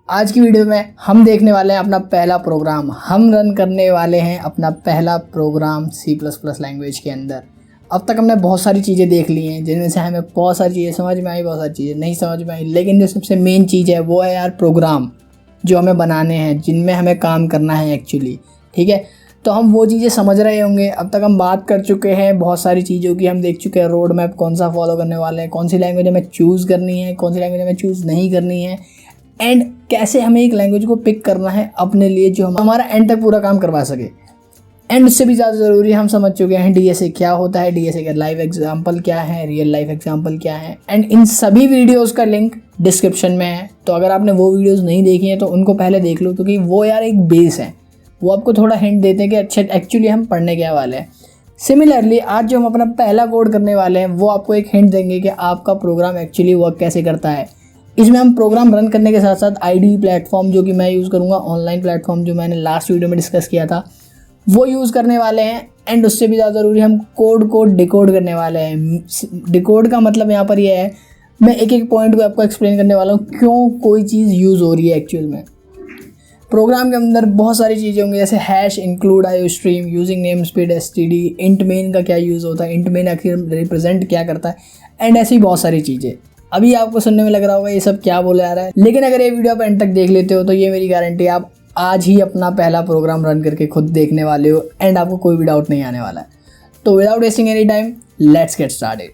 आज की वीडियो में हम देखने वाले हैं अपना पहला प्रोग्राम। हम रन करने वाले हैं अपना पहला प्रोग्राम C++ लैंग्वेज के अंदर। अब तक हमने बहुत सारी चीज़ें देख ली हैं, जिनमें से हमें बहुत सारी चीज़ें समझ में आई, बहुत सारी चीज़ें नहीं समझ में आई। लेकिन जो सबसे मेन चीज़ है वो है यार प्रोग्राम जो हमें बनाने हैं, जिनमें हमें काम करना है एक्चुअली। ठीक है, तो हम वो चीज़ें समझ रहे होंगे। अब तक हम बात कर चुके हैं बहुत सारी चीज़ों की। हम देख चुके हैं रोड मैप कौन सा फॉलो करने वाले हैं, कौन सी लैंग्वेज हमें चूज़ करनी है, कौन सी लैंग्वेज हमें चूज़ नहीं करनी है, एंड कैसे हमें एक लैंग्वेज को पिक करना है अपने लिए जो हमारा एंड तक पूरा काम करवा सके। एंड उससे भी ज़्यादा ज़रूरी हम समझ चुके हैं DSA क्या होता है, DSA का लाइव एग्जाम्पल क्या है, रियल लाइफ एग्जाम्पल क्या है। एंड इन सभी वीडियोज़ का लिंक डिस्क्रिप्शन में है, तो अगर आपने वो वीडियोज़ नहीं देखी हैं तो उनको पहले देख लो, क्योंकि वो यार एक बेस है, वो आपको थोड़ा हिंट देते हैं कि अच्छा एक्चुअली हम पढ़ने क्या वाले हैं। सिमिलरली आज जो हम अपना पहला कोड करने वाले हैं वो आपको एक हिंट देंगे कि आपका प्रोग्राम एक्चुअली वर्क कैसे करता है। इसमें हम प्रोग्राम रन करने के साथ साथ IDE प्लेटफॉर्म जो कि मैं यूज़ करूँगा, ऑनलाइन प्लेटफॉर्म जो मैंने लास्ट वीडियो में डिस्कस किया था, वो यूज़ करने वाले हैं। एंड उससे भी ज़्यादा ज़रूरी हम कोड को डिकोड करने वाले हैं। डिकोड का मतलब यहाँ पर यह है, मैं एक एक पॉइंट को आपको एक्सप्लेन करने वाला हूँ क्यों कोई चीज़ यूज़ हो रही है एक्चुअल में। प्रोग्राम के अंदर बहुत सारी चीज़ें होंगी, जैसे hash, include, IOStream, using name space, STD, int main का क्या यूज़ होता है, इंट मेन आखिर रिप्रेजेंट क्या करता है, एंड ऐसी बहुत सारी चीज़ें। अभी आपको सुनने में लग रहा होगा ये सब क्या बोला जा रहा है, लेकिन अगर ये वीडियो आप एंड तक देख लेते हो तो ये मेरी गारंटी है, आप आज ही अपना पहला प्रोग्राम रन करके खुद देखने वाले हो एंड आपको कोई भी डाउट नहीं आने वाला है। तो without wasting any time let's get started.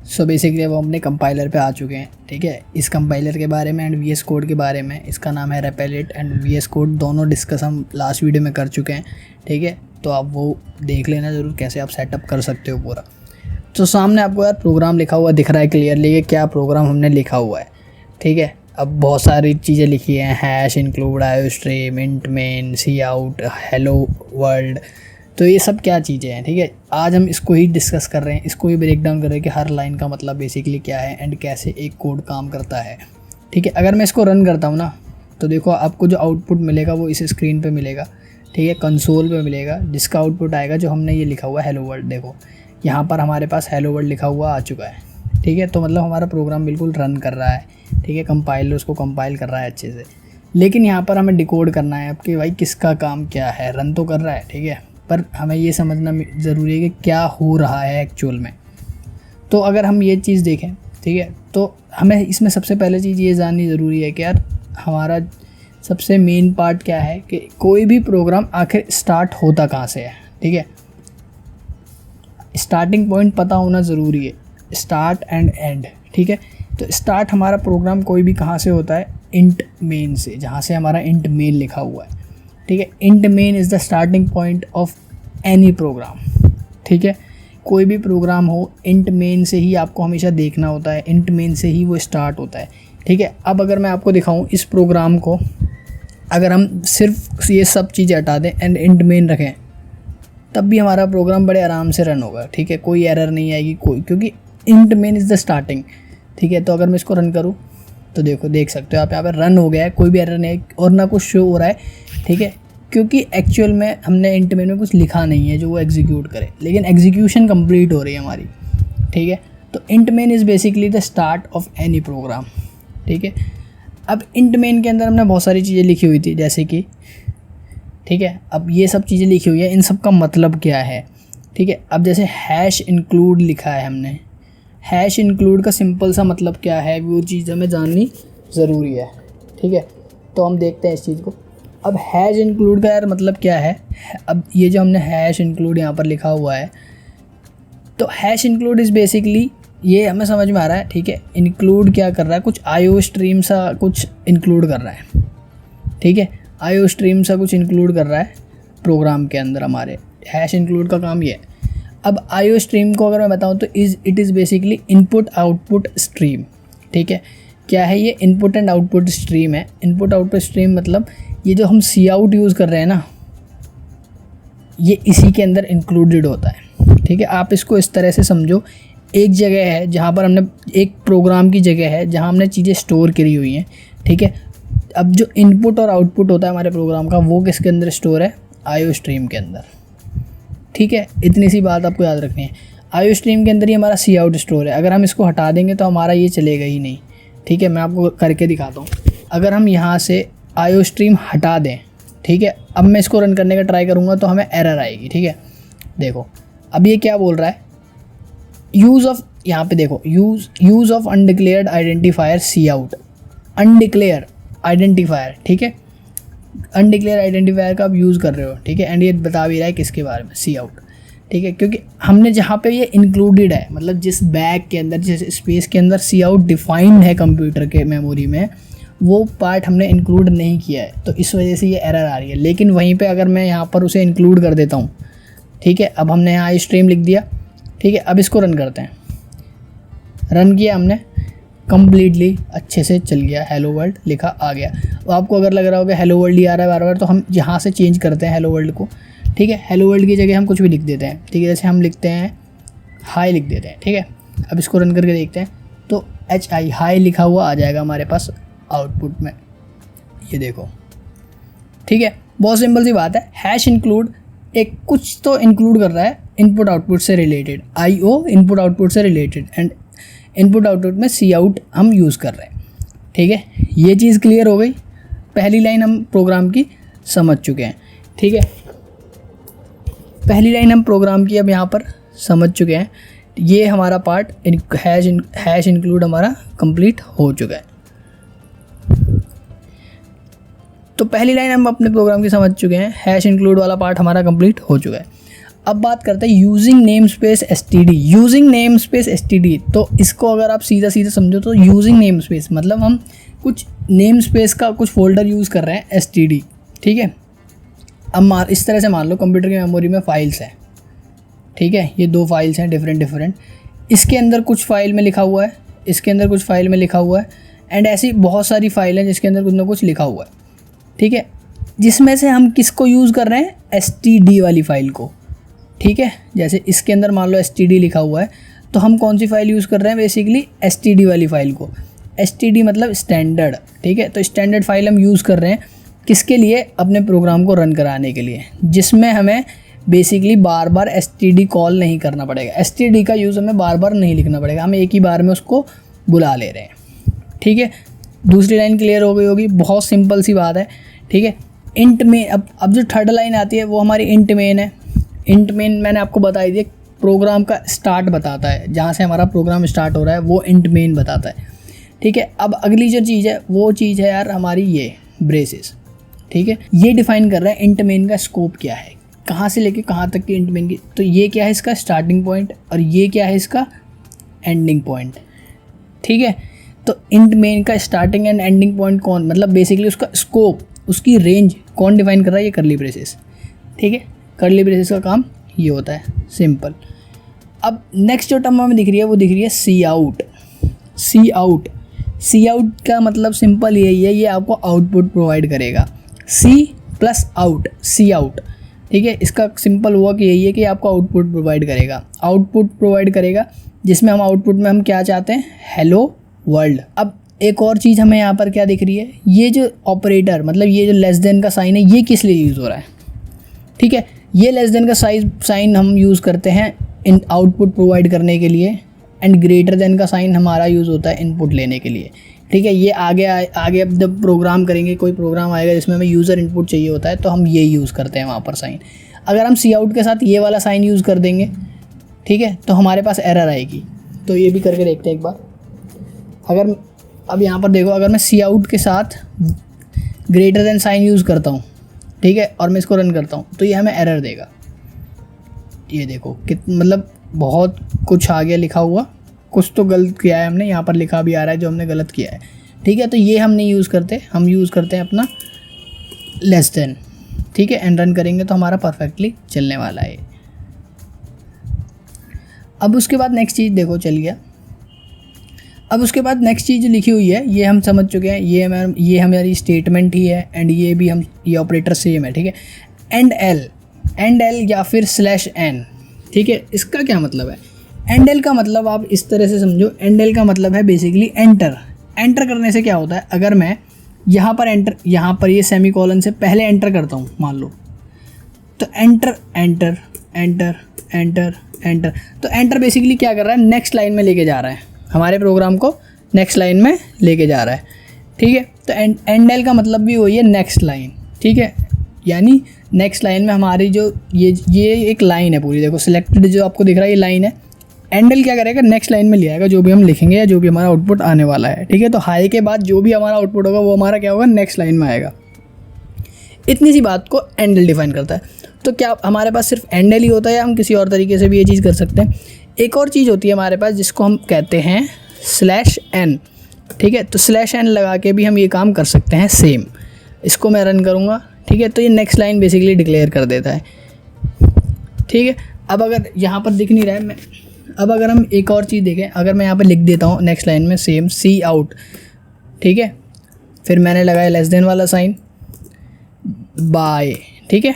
So basically अब हम अपने कंपाइलर पे आ चुके हैं। ठीक है, इस कंपाइलर के बारे में एंड VS कोड के बारे में, इसका नाम है Replit एंड VS कोड, दोनों डिस्कस हम लास्ट वीडियो में कर चुके हैं। ठीक है, तो आप वो देख लेना ज़रूर कैसे आप सेटअप कर सकते हो पूरा। तो सामने आपको यार प्रोग्राम लिखा हुआ दिख रहा है क्लियरली कि क्या प्रोग्राम हमने लिखा हुआ है। ठीक है, अब बहुत सारी चीज़ें लिखी हैं, hash, include, IOStream, int main, cout, hello world, तो ये सब क्या चीज़ें हैं। ठीक है, आज हम इसको ही डिस्कस कर रहे हैं, इसको ही ब्रेक डाउन कर रहे हैं कि हर लाइन का मतलब बेसिकली क्या है एंड कैसे एक कोड काम करता है। ठीक है, अगर मैं इसको रन करता हूँ ना, तो देखो आपको जो आउटपुट मिलेगा वो इस स्क्रीन पे मिलेगा। ठीक है, कंसोल पे मिलेगा, जिसका आउटपुट आएगा जो हमने ये लिखा हुआ है हेलो वर्ल्ड। देखो यहाँ पर हमारे पास हेलो वर्ल्ड लिखा हुआ आ चुका है। ठीक है, तो मतलब हमारा प्रोग्राम बिल्कुल रन कर रहा है। ठीक है, कंपाइलर उसको कंपाइल कर रहा है अच्छे से। लेकिन यहाँ पर हमें डिकोड करना है अब कि भाई किसका काम क्या है। रन तो कर रहा है, ठीक है, पर हमें ये समझना ज़रूरी है कि क्या हो रहा है एक्चुअल में। तो अगर हम ये चीज़ देखें, ठीक है, तो हमें इसमें सबसे पहले चीज़ ये जाननी ज़रूरी है कि यार हमारा सबसे मेन पार्ट क्या है कि कोई भी प्रोग्राम आखिर स्टार्ट होता कहाँ से है। ठीक है, स्टार्टिंग पॉइंट पता होना ज़रूरी है, स्टार्ट एंड एंड। ठीक है, तो स्टार्ट हमारा प्रोग्राम कोई भी कहाँ से होता है, इंट मेन से, जहाँ से हमारा इंट मेन लिखा हुआ है। ठीक है, int main is the starting point of any program. ठीक है, कोई भी प्रोग्राम हो इंट मेन से ही आपको हमेशा देखना होता है, इंट मेन से ही वो स्टार्ट होता है। ठीक है, अब अगर मैं आपको दिखाऊं इस प्रोग्राम को, अगर हम सिर्फ ये सब चीज़ें हटा दें एंड इंट मेन रखें, तब भी हमारा प्रोग्राम बड़े आराम से रन होगा। ठीक है, कोई एरर नहीं आएगी कोई, क्योंकि int main is the starting. ठीक है, तो अगर मैं इसको रन करूँ तो देखो, देख सकते हो आप यहाँ पर रन हो गया है, कोई भी एरर नहीं है और ना कुछ शो हो रहा है। ठीक है, क्योंकि एक्चुअल में हमने इंट मेन में कुछ लिखा नहीं है जो वो एग्जीक्यूट करे, लेकिन एग्जीक्यूशन कंप्लीट हो रही है हमारी। ठीक है, तो int main is basically the start of any program. ठीक है, अब इंट मेन के अंदर हमने बहुत सारी चीज़ें लिखी हुई थी, जैसे कि, ठीक है, अब ये सब चीज़ें लिखी हुई है, इन सब का मतलब क्या है। ठीक है, अब जैसे हैश इंक्लूड लिखा है हमने, हैश इंक्लूड का सिंपल सा मतलब क्या है वो चीज़ हमें जाननी ज़रूरी है। ठीक है, तो हम देखते हैं इस चीज़ को। अब हैश इंक्लूड का यार मतलब क्या है, अब ये जो हमने हैश इंक्लूड यहाँ पर लिखा हुआ है, तो हैश इंक्लूड इज़ बेसिकली, ये हमें समझ में आ रहा है। ठीक है, इंक्लूड क्या कर रहा है, कुछ IOStream सा कुछ इंक्लूड कर रहा है। ठीक है, IOStream सा कुछ इंक्लूड कर रहा है प्रोग्राम के अंदर हमारे। हैश इंक्लूड का काम ये है। अब IOStream को अगर मैं बताऊं तो it is basically input output stream. ठीक है, क्या है ये, इनपुट एंड आउटपुट स्ट्रीम है। इनपुट आउटपुट स्ट्रीम मतलब ये जो हम सी आउट यूज़ कर रहे हैं ना, ये इसी के अंदर इंक्लूडेड होता है। ठीक है, आप इसको इस तरह से समझो, एक जगह है जहाँ पर हमने, एक प्रोग्राम की जगह है जहाँ हमने चीज़ें स्टोर करी हुई हैं। ठीक है, अब जो इनपुट और आउटपुट होता है हमारे प्रोग्राम का, वो किसके अंदर स्टोर है, IOStream के अंदर। ठीक है, इतनी सी बात आपको याद रखनी है। IOStream के अंदर ही हमारा सी आउट स्टोर है। अगर हम इसको हटा देंगे तो हमारा ये चलेगा ही नहीं। ठीक है, मैं आपको करके दिखाता हूँ। अगर हम यहाँ से आईओ स्ट्रीम हटा दें, ठीक है। अब मैं इसको रन करने का ट्राई करूँगा तो हमें एरर आएगी, ठीक है। देखो अब ये क्या बोल रहा है, यूज़ ऑफ, यहाँ पे देखो use of undeclared identifier cout, undeclared identifier, ठीक है। अनडिक्लेयर आइडेंटिफायर का आप यूज़ कर रहे हो, ठीक है। एंड ये बता भी रहा है किसके बारे में, सी आउट, ठीक है। क्योंकि हमने जहाँ पे ये इंक्लूडेड है, मतलब जिस बैग के अंदर, जिस स्पेस के अंदर सी आउट डिफाइंड है कंप्यूटर के मेमोरी में, वो पार्ट हमने इंक्लूड नहीं किया है, तो इस वजह से ये एरर आ रही है। लेकिन वहीं पे अगर मैं यहाँ पर उसे इंक्लूड कर देता हूँ, ठीक है। अब हमने यहाँ स्ट्रीम लिख दिया, ठीक है। अब इसको रन करते हैं, रन किया हमने, कम्प्लीटली अच्छे से चल गया, हेलो वर्ल्ड लिखा आ गया। तो आपको अगर लग रहा होगा हेलो वर्ल्ड ही आ रहा है बार बार, तो हम यहाँ से चेंज करते हैं हेलो वर्ल्ड को, ठीक है। हेलो वर्ल्ड की जगह हम कुछ भी लिख देते हैं, ठीक है। जैसे हम लिखते हैं हाई लिख देते हैं, ठीक है। अब इसको रन करके देखते हैं तो HI हाई लिखा हुआ आ जाएगा हमारे पास आउटपुट में, ये देखो, ठीक है। बहुत सिंपल सी बात है। हैश इंक्लूड एक कुछ तो इंक्लूड कर रहा है इनपुट आउटपुट से रिलेटेड, IO इनपुट आउटपुट से रिलेटेड, एंड इनपुट आउटपुट में सी आउट हम यूज़ कर रहे हैं, ठीक है। ये चीज़ क्लियर हो गई, पहली लाइन हम प्रोग्राम की समझ चुके हैं, ठीक है। पहली लाइन हम प्रोग्राम की अब यहाँ पर समझ चुके हैं। ये हमारा पार्ट हैश इंक्लूड हमारा कंप्लीट हो चुका है। तो पहली लाइन हम अपने प्रोग्राम की समझ चुके हैं, हैश इंक्लूड वाला पार्ट हमारा कंप्लीट हो चुका है। अब बात करते हैं using name space STD। Using name space STD, तो इसको अगर आप सीधा सीधा समझो तो यूजिंग नेम स्पेस मतलब हम कुछ नेम स्पेस का कुछ फोल्डर यूज़ कर रहे हैं STD, ठीक है। अब इस तरह से मान लो कंप्यूटर की मेमोरी में फ़ाइल्स हैं, ठीक है। ये 2 फाइल्स हैं डिफरेंट, इसके अंदर कुछ फाइल में लिखा हुआ है, इसके अंदर कुछ फाइल में लिखा हुआ है, एंड ऐसी बहुत सारी फाइल हैं जिसके अंदर कुछ ना कुछ लिखा हुआ है, ठीक है। जिसमें से हम किसको यूज़ कर रहे हैं, STD वाली फ़ाइल को, ठीक है। जैसे इसके अंदर मान लो STD लिखा हुआ है, तो हम कौन सी फ़ाइल यूज़ कर रहे हैं, बेसिकली STD वाली फ़ाइल को। STD मतलब स्टैंडर्ड, ठीक है। तो स्टैंडर्ड फाइल हम यूज़ कर रहे हैं किसके लिए, अपने प्रोग्राम को रन कराने के लिए, जिसमें हमें बेसिकली बार बार STD कॉल नहीं करना पड़ेगा। STD का यूज़ हमें बार बार नहीं लिखना पड़ेगा, हम एक ही बार में उसको बुला ले रहे हैं, ठीक है। दूसरी लाइन क्लियर हो गई होगी, बहुत सिंपल सी बात है, ठीक है। इंट में अब जो थर्ड लाइन आती है वो हमारी इंट मेन है। इंट मेन मैंने आपको बताई दिया, प्रोग्राम का स्टार्ट बताता है, जहाँ से हमारा प्रोग्राम स्टार्ट हो रहा है वो इंट मेन बताता है, ठीक है। अब अगली जो चीज़ है वो चीज़ है यार हमारी ये ब्रेसेस, ठीक है। ये डिफाइन कर रहा है इंट मेन का स्कोप क्या है, कहाँ से लेके कहाँ तक की इंट मेन की। तो ये क्या है इसका स्टार्टिंग पॉइंट, और ये क्या है इसका एंडिंग पॉइंट, ठीक है। तो इंट मेन का स्टार्टिंग एंड एंडिंग पॉइंट कौन, मतलब बेसिकली उसका स्कोप, उसकी रेंज कौन डिफाइन कर रहा है, ये करली ब्रेसेस, ठीक है। करली ब्रेसेस का काम ये होता है, सिंपल। अब नेक्स्ट जो टर्म हमें दिख रही है वो दिख रही है सी आउट। सी आउट, सी आउट का मतलब सिंपल यही है, ये आपको आउटपुट प्रोवाइड करेगा। सी प्लस आउट, सी आउट, ठीक है। इसका सिंपल हुआ कि यही है कि आपको आउटपुट प्रोवाइड करेगा, आउटपुट प्रोवाइड करेगा, जिसमें हम आउटपुट में हम क्या चाहते हैं, हेलो वर्ल्ड। अब एक और चीज़ हमें यहाँ पर क्या दिख रही है, ये जो ऑपरेटर मतलब ये जो लेस देन का साइन है ये किस लिए यूज़ हो रहा है, ठीक है। ये लेस देन का साइन हम यूज़ करते हैं इन आउटपुट प्रोवाइड करने के लिए, एंड ग्रेटर देन का साइन हमारा यूज़ होता है इनपुट लेने के लिए, ठीक है। ये आगे अब जब प्रोग्राम करेंगे, कोई प्रोग्राम आएगा जिसमें हमें यूज़र इनपुट चाहिए होता है, तो हम ये यूज़ करते हैं वहाँ पर साइन। अगर हम सी आउट के साथ ये वाला साइन यूज़ कर देंगे, ठीक है, तो हमारे पास एरर आएगी। तो ये भी करके देखते हैं एक बार। अगर अब यहाँ पर देखो, अगर मैं सी आउट के साथ ग्रेटर देन साइन यूज़ करता हूँ, ठीक है, और मैं इसको रन करता हूँ, तो ये हमें एरर देगा। ये देखो मतलब बहुत कुछ आ गया लिखा हुआ, कुछ तो गलत किया है हमने, यहाँ पर लिखा भी आ रहा है जो हमने गलत किया है, ठीक है। तो ये हम नहीं यूज़ करते, हम यूज़ करते हैं अपना लेस देन, ठीक है। एंड रन करेंगे तो हमारा परफेक्टली चलने वाला है। अब उसके बाद नेक्स्ट चीज़ देखो, चल गया। अब उसके बाद नेक्स्ट चीज़ जो लिखी हुई है ये हम समझ चुके हैं, ये हमारी स्टेटमेंट ही है, एंड ये भी हम ये ऑपरेटर सेम है, ठीक है। एंड एल या फिर /n, ठीक है। इसका क्या मतलब है, एंड एल का मतलब आप इस तरह से समझो, एंड एल का मतलब है बेसिकली एंटर करने से क्या होता है, अगर मैं यहाँ पर ये सेमीकोलन से पहले एंटर करता हूँ मान लो, तो एंटर, तो एंटर बेसिकली क्या कर रहा है, नेक्स्ट लाइन में लेके जा रहा है, हमारे प्रोग्राम को नेक्स्ट लाइन में लेके जा रहा है, ठीक है। तो एंडल का मतलब भी वही है नेक्स्ट लाइन, ठीक है। यानी नेक्स्ट लाइन में हमारी जो ये एक लाइन है पूरी, देखो सिलेक्टेड जो आपको दिख रहा है ये लाइन है। एंडल क्या करेगा, नेक्स्ट लाइन में ले आएगा जो भी हम लिखेंगे या जो भी हमारा आउटपुट आने वाला है, ठीक है। तो हाई के बाद जो भी हमारा आउटपुट होगा वो हमारा क्या होगा, नेक्स्ट लाइन में आएगा। इतनी सी बात को एंडल डिफाइन करता है। तो क्या हमारे पास सिर्फ एंडल ही होता है या हम किसी और तरीके से भी ये चीज़ कर सकते हैं? एक और चीज़ होती है हमारे पास जिसको हम कहते हैं /n, ठीक है। तो /n लगा के भी हम ये काम कर सकते हैं सेम। इसको मैं रन करूँगा, ठीक है। तो ये नेक्स्ट लाइन बेसिकली डिक्लेयर कर देता है, ठीक है। अब अगर यहाँ पर दिख नहीं रहा है, अब अगर हम एक और चीज़ देखें, अगर मैं यहाँ पर लिख देता हूँ नेक्स्ट लाइन में सेम सी आउट, ठीक है। फिर मैंने लगाया <, वाला साइन, बाय, ठीक है,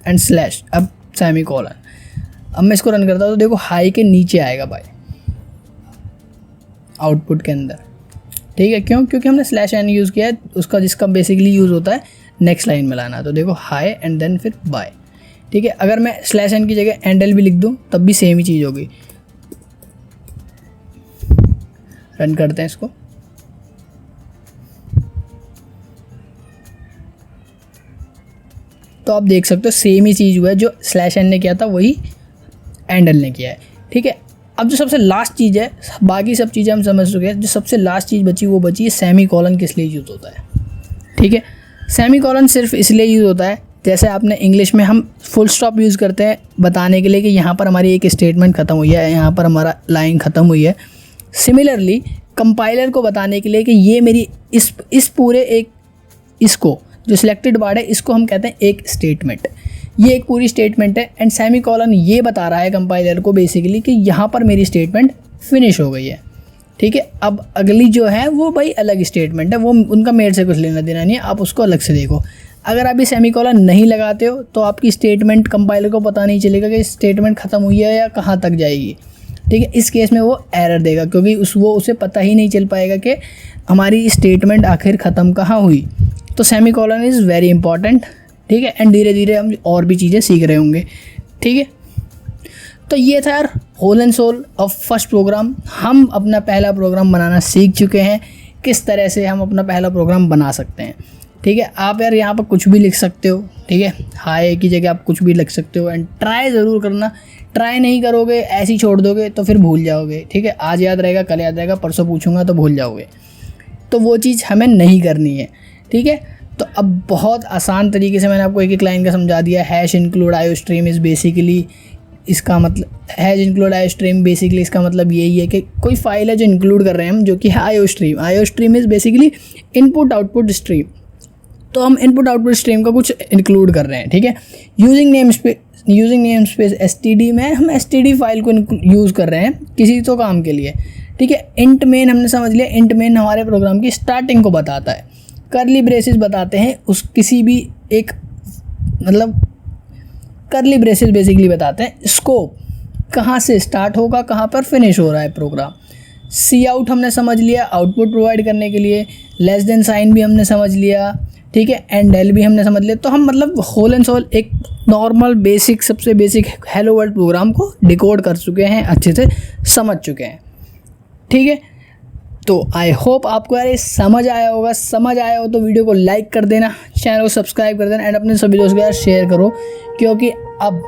एंड / अब सेमीकोलन। अब मैं इसको रन करता हूँ तो देखो हाई के नीचे आएगा बाय आउटपुट के अंदर, ठीक है। क्यों? क्योंकि हमने /n यूज़ किया है उसका, जिसका बेसिकली यूज़ होता है नेक्स्ट लाइन में लाना। तो देखो हाई एंड देन फिर बाय, ठीक है। अगर मैं /n की जगह एंडल भी लिख दूँ तब भी सेम ही चीज़ होगी। रन करते हैं इसको, तो आप देख सकते हो सेम ही चीज़ हुआ है, जो /n ने किया था वही एंडल ने किया है, ठीक है। अब जो सबसे लास्ट चीज़ है, बाकी सब चीज़ें हम समझ चुके हैं, जो सबसे लास्ट चीज़ बची वो बची है सेमीकोलन किस लिए यूज़ होता है, ठीक है। सेमीकोलन सिर्फ इसलिए यूज़ होता है, जैसे आपने इंग्लिश में हम फुल स्टॉप यूज़ करते हैं बताने के लिए कि यहाँ पर हमारी एक स्टेटमेंट ख़त्म हुई है, यहाँ पर हमारा लाइन ख़त्म हुई है। सिमिलरली कंपाइलर को बताने के लिए कि ये मेरी इस पूरे एक इसको जो सिलेक्टेड वर्ड है इसको हम कहते हैं एक स्टेटमेंट, ये एक पूरी स्टेटमेंट है। एंड सेमीकोलन ये बता रहा है कंपाइलर को बेसिकली कि यहाँ पर मेरी स्टेटमेंट फिनिश हो गई है, ठीक है। अब अगली जो है वो भाई अलग स्टेटमेंट है, वो उनका मेरे से कुछ लेना देना नहीं है, आप उसको अलग से देखो। अगर आप ये सेमीकोलन नहीं लगाते हो तो आपकी स्टेटमेंट कंपाइलर को पता नहीं चलेगा कि स्टेटमेंट ख़त्म हुई है या कहाँ तक जाएगी, ठीक है। इस केस में वो एरर देगा क्योंकि उसे पता ही नहीं चल पाएगा कि हमारी स्टेटमेंट आखिर ख़त्म कहाँ हुई। तो सेमीकोलन इज़ वेरी इंपॉर्टेंट, ठीक है। एंड धीरे धीरे हम और भी चीज़ें सीख रहे होंगे, ठीक है। तो ये था यार whole and soul of first program. हम अपना पहला प्रोग्राम बनाना सीख चुके हैं, किस तरह से हम अपना पहला प्रोग्राम बना सकते हैं, ठीक है। आप यार यहाँ पर कुछ भी लिख सकते हो, ठीक है। हाई की जगह आप कुछ भी लिख सकते हो। एंड ट्राई ज़रूर करना, ट्राई नहीं करोगे ऐसे ही छोड़ दोगे तो फिर भूल जाओगे, ठीक है। आज याद रहेगा, कल याद रहेगा, परसों पूछूंगा तो भूल जाओगे, तो वो चीज़ हमें नहीं करनी है, ठीक है। तो अब बहुत आसान तरीके से मैंने आपको एक एक लाइन का समझा दिया। #include IOStream इज़ बेसिकली, इसका मतलब #include IOStream बेसिकली इसका मतलब यही है कि कोई फाइल है जो इंक्लूड कर रहे हैं हम, जो कि है IOStream is basically input output stream. तो हम इनपुट आउटपुट स्ट्रीम का कुछ इंक्लूड कर रहे हैं, ठीक है। यूजिंग नेम स्पेस std में हम std फाइल को यूज़ कर रहे हैं किसी तो काम के लिए, ठीक है। इंट मेन हमने समझ लिया, इंट मेन हमारे प्रोग्राम की स्टार्टिंग को बताता है। करली ब्रेसेस बताते हैं उस किसी भी एक, मतलब करली ब्रेसेस बेसिकली बताते हैं स्कोप, कहाँ से स्टार्ट होगा कहाँ पर फिनिश हो रहा है प्रोग्राम। सी आउट हमने समझ लिया आउटपुट प्रोवाइड करने के लिए, <, साइन भी हमने समझ लिया, ठीक है। एंड भी हमने समझ लिया। तो हम मतलब होल एंड सोल एक नॉर्मल बेसिक, सबसे बेसिक हेलो वर्ल्ड प्रोग्राम को डिकोड कर चुके हैं, अच्छे से समझ चुके हैं, ठीक है। तो आई होप आपको यार ये समझ आया होगा। समझ आया हो तो वीडियो को लाइक कर देना, चैनल को सब्सक्राइब कर देना एंड अपने सभी दोस्तों के साथ शेयर करो, क्योंकि अब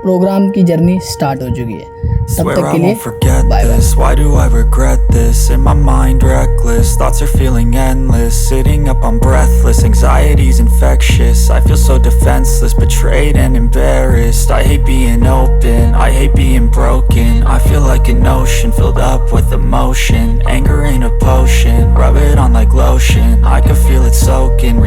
प्रोग्राम की जर्नी स्टार्ट हो चुकी है। तब तक के लिए bye bye. Why do I regret this? In my mind reckless, thoughts are feeling endless, sitting up I'm breathless, anxiety's infectious, I feel so defenseless, betrayed and embarrassed, I hate being open, I hate being broken, I feel like an ocean filled up with emotion, anger ain't a potion, rub it on like lotion, I can feel it soaking.